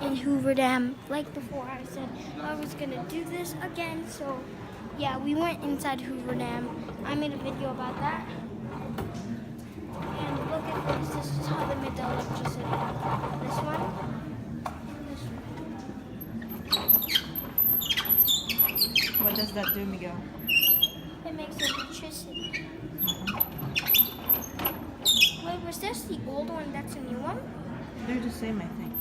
in Hoover Dam. Like before, I said I was gonna do this again. So yeah, we went inside Hoover Dam. I made a video about that. And look at this. This is how they made the electricity. This one. This one. What does that do, Miguel? It makes electricity. Wait, was this the old one? That's a new one? They're the same, I think.